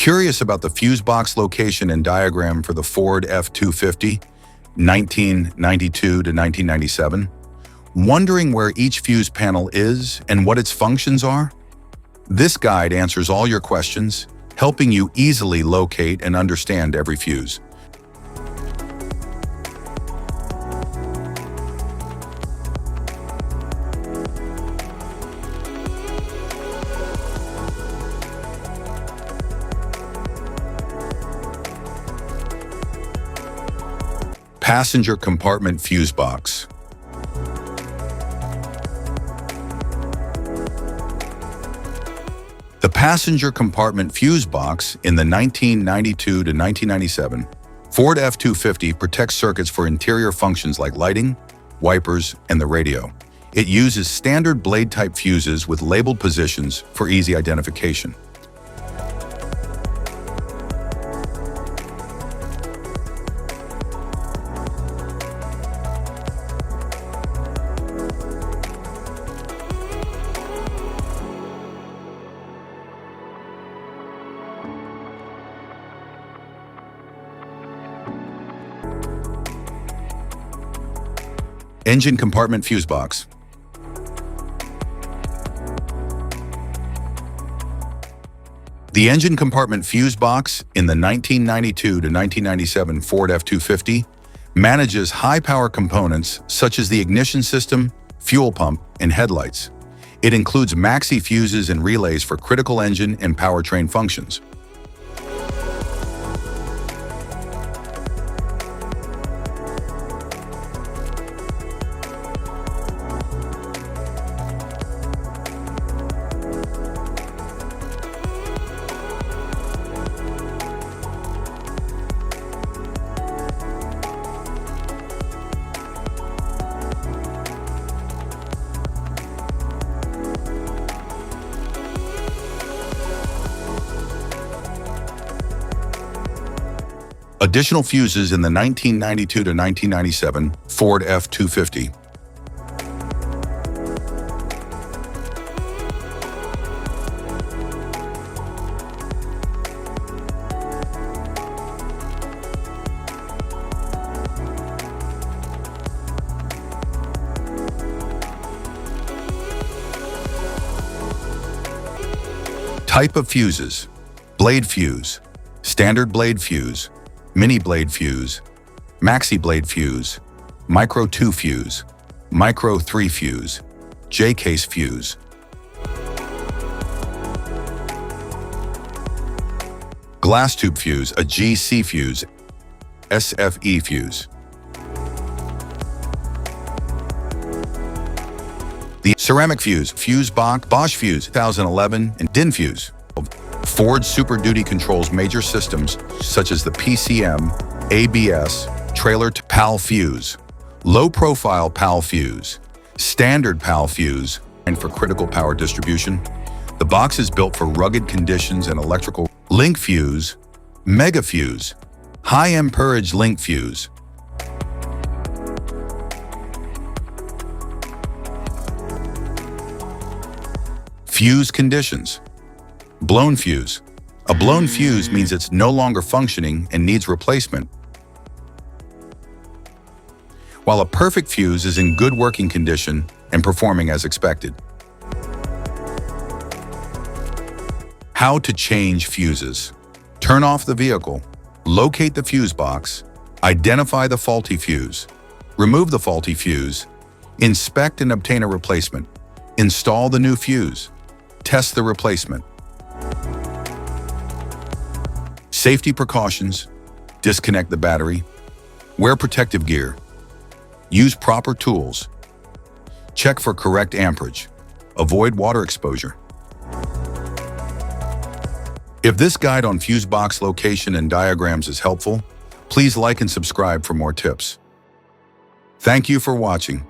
Curious about the fuse box location and diagram for the Ford F-250, 1992 to 1997? Wondering where each fuse panel is and what its functions are? This guide answers all your questions, helping you easily locate and understand every fuse. Passenger compartment fuse box. The passenger compartment fuse box in the 1992 to 1997 Ford F-250 protects circuits for interior functions like lighting, wipers, and the radio. It uses standard blade-type fuses with labeled positions for easy identification. Engine compartment fuse box. The engine compartment fuse box in the 1992 to 1997 Ford F-250 manages high-power components such as the ignition system, fuel pump, and headlights. It includes maxi fuses and relays for critical engine and powertrain functions. Additional fuses in the 1992 to 1997 Ford F-250. Type of fuses: blade fuse, standard blade fuse, mini blade fuse, maxi blade fuse, micro 2 fuse, micro 3 fuse, J-case fuse. Glass tube fuse, a GC fuse, SFE fuse. The ceramic fuse, fuse box, Bosch fuse, 2011, and DIN fuse. Ford Super Duty controls major systems such as the PCM, ABS, trailer to PAL fuse, low-profile PAL fuse, standard PAL fuse, and for critical power distribution. The box is built for rugged conditions and electrical. Link fuse, mega fuse, high amperage link fuse. Fuse conditions. Blown fuse. A blown fuse means it's no longer functioning and needs replacement, while a perfect fuse is in good working condition and performing as expected. How to change fuses. Turn off the vehicle, locate the fuse box, identify the faulty fuse, remove the faulty fuse, inspect and obtain a replacement, install the new fuse, test the replacement. Safety precautions: disconnect the battery, wear protective gear, use proper tools, check for correct amperage, avoid water exposure. If this guide on fuse box location and diagrams is helpful, please like and subscribe for more tips. Thank you for watching.